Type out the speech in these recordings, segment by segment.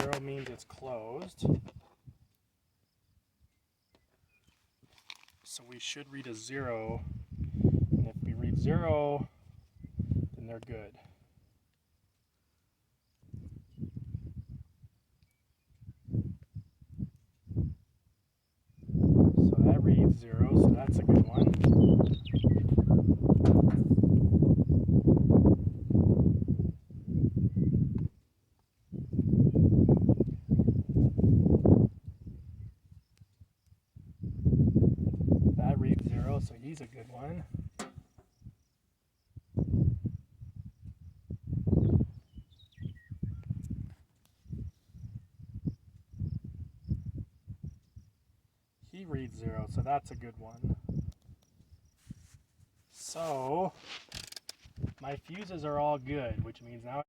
0 means it's closed. So we should read a 0. And if we read 0, then they're good. So that reads 0, so that's a good one. That reads 0, so he's a good one. He reads 0, so that's a good one. So my fuses are all good, which means now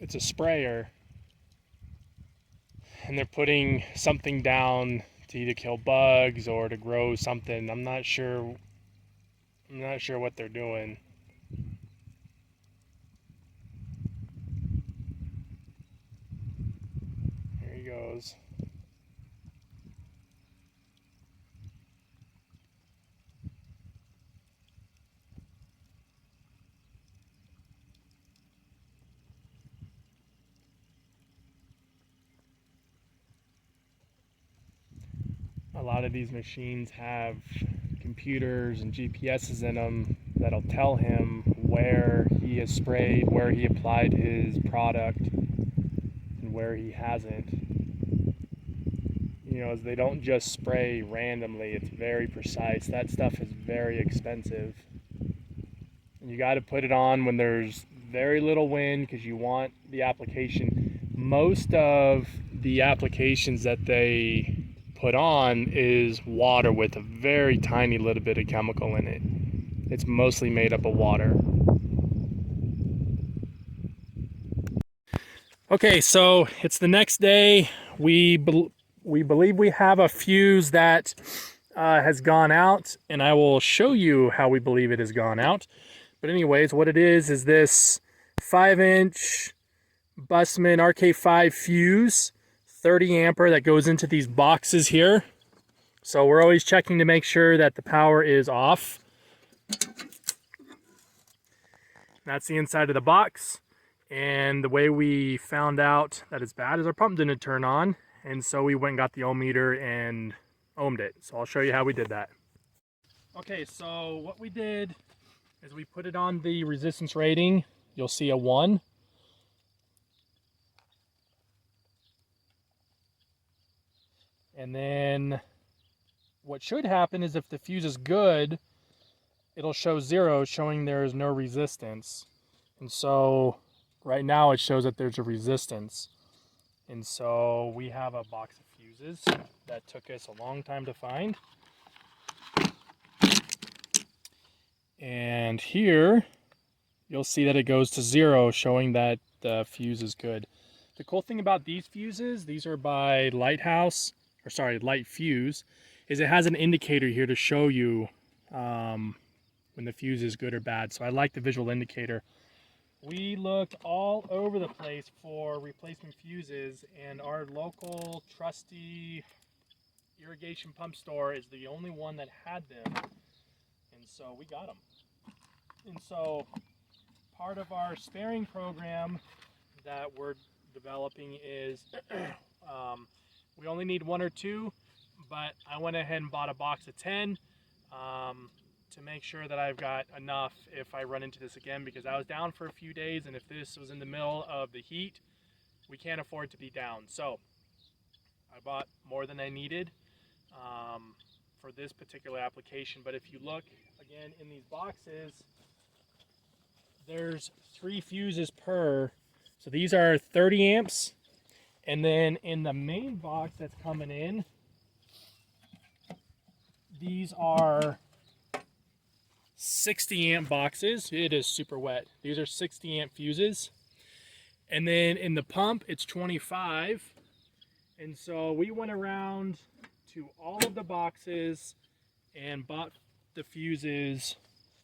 it's a sprayer, and they're putting something down to either kill bugs or to grow something. I'm not sure what they're doing. Here he goes. A lot of these machines have computers and GPSs in them that'll tell him where he has sprayed, where he applied his product, and where he hasn't. You know, they don't just spray randomly, it's very precise. That stuff is very expensive. And you got to put it on when there's very little wind because you want the application. Most of the applications that they put on is water with a very tiny little bit of chemical in it. It's mostly made up of water. Okay, so it's the next day. We believe we have a fuse that has gone out, and I will show you how we believe it has gone out. But anyways, what it is this 5-inch Bussmann RK5 fuse, 30 ampere, that goes into these boxes here. So we're always checking to make sure that the power is off. That's the inside of the box. And the way we found out that it's bad is our pump didn't turn on. And so we went and got the ohm meter and ohmed it. So I'll show you how we did that. Okay, so what we did is we put it on the resistance rating. You'll see a 1. And then what should happen is if the fuse is good, it'll show 0, showing there is no resistance. And so right now it shows that there's a resistance. And so we have a box of fuses that took us a long time to find. And here you'll see that it goes to 0, showing that the fuse is good. The cool thing about these fuses, these are by Light Fuse, is it has an indicator here to show you when the fuse is good or bad. So I like the visual indicator. We looked all over the place for replacement fuses, and our local trusty irrigation pump store is the only one that had them, and so we got them. And so part of our sparing program that we're developing is we only need 1 or 2, but I went ahead and bought a box of 10 to make sure that I've got enough if I run into this again, because I was down for a few days, and if this was in the middle of the heat, we can't afford to be down. So I bought more than I needed for this particular application. But if you look again in these boxes, there's 3 fuses per So these are 30 amps. And then in the main box that's coming in, these are 60 amp boxes. It is super wet. These are 60 amp fuses. And then in the pump, it's 25. And so we went around to all of the boxes and bought the fuses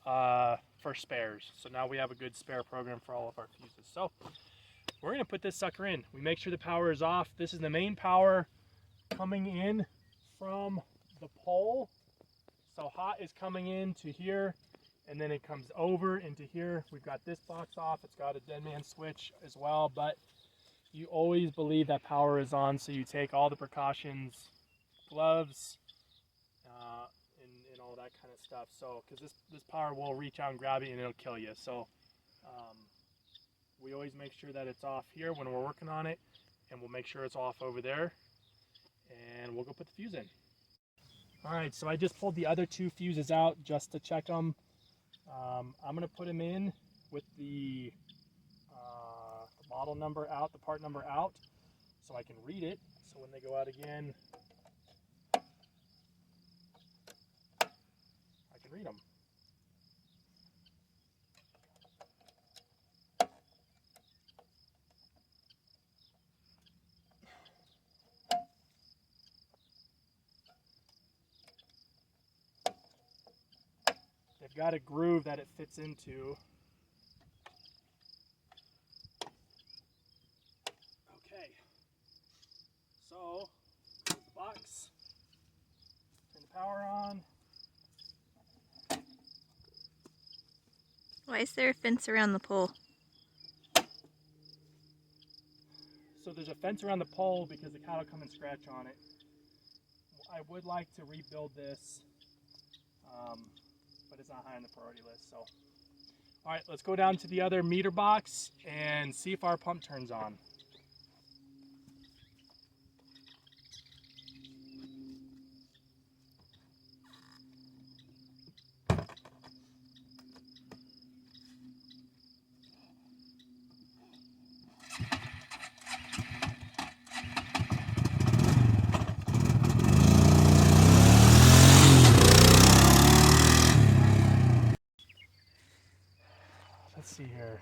for spares. So now we have a good spare program for all of our fuses. So we're gonna put this sucker in. We make sure the power is off. This is the main power coming in from the pole. So hot is coming in to here, and then it comes over into here. We've got this box off. It's got a dead man switch as well, but you always believe that power is on, so you take all the precautions, gloves, and all that kind of stuff. So, because this power will reach out and grab it and it'll kill you. So, we always make sure that it's off here when we're working on it, and we'll make sure it's off over there, and we'll go put the fuse in. All right, so I just pulled the other 2 fuses out just to check them. I'm gonna put them in with the model number out, the part number out, so I can read it. So when they go out again, I can read them. They've got a groove that it fits into. Okay, so close the box, turn the power on. Why is there a fence around the pole? So there's a fence around the pole because the cow will come and scratch on it. I would like to rebuild this, but it's not high on the priority list. So, all right, let's go down to the other meter box and see if our pump turns on. Let's see here.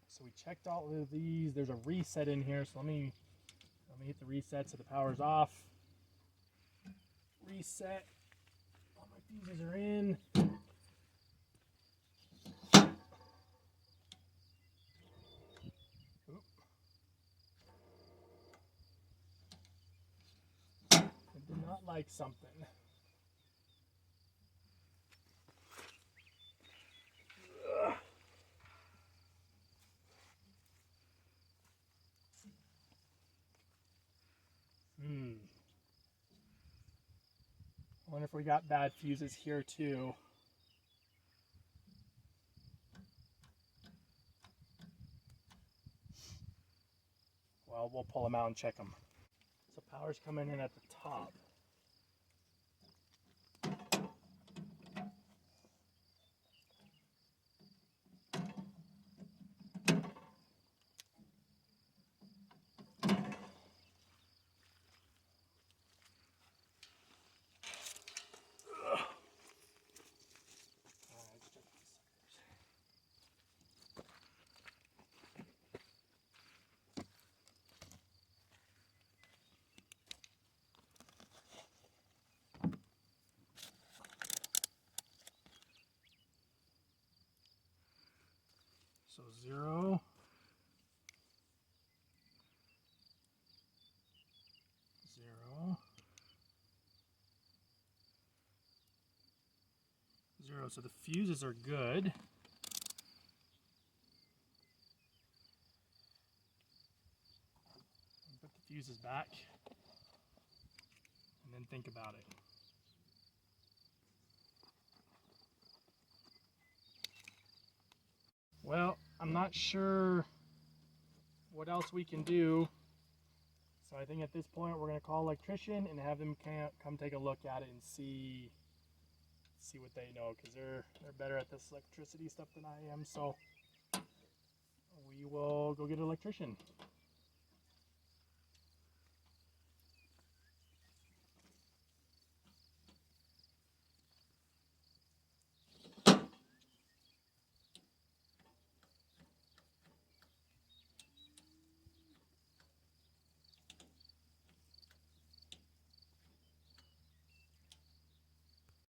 So we checked all of these. There's a reset in here, so let me hit the reset so the power's off. Reset. All my fuses are in. Oop. I did not like something. I wonder if we got bad fuses here too. Well, we'll pull them out and check them. So power's coming in at the top. So 0, 0, 0. So the fuses are good. Put the fuses back and then think about it. Well, I'm not sure what else we can do. So I think at this point we're going to call an electrician and have them come take a look at it and see what they know, because they're better at this electricity stuff than I am. So we will go get an electrician.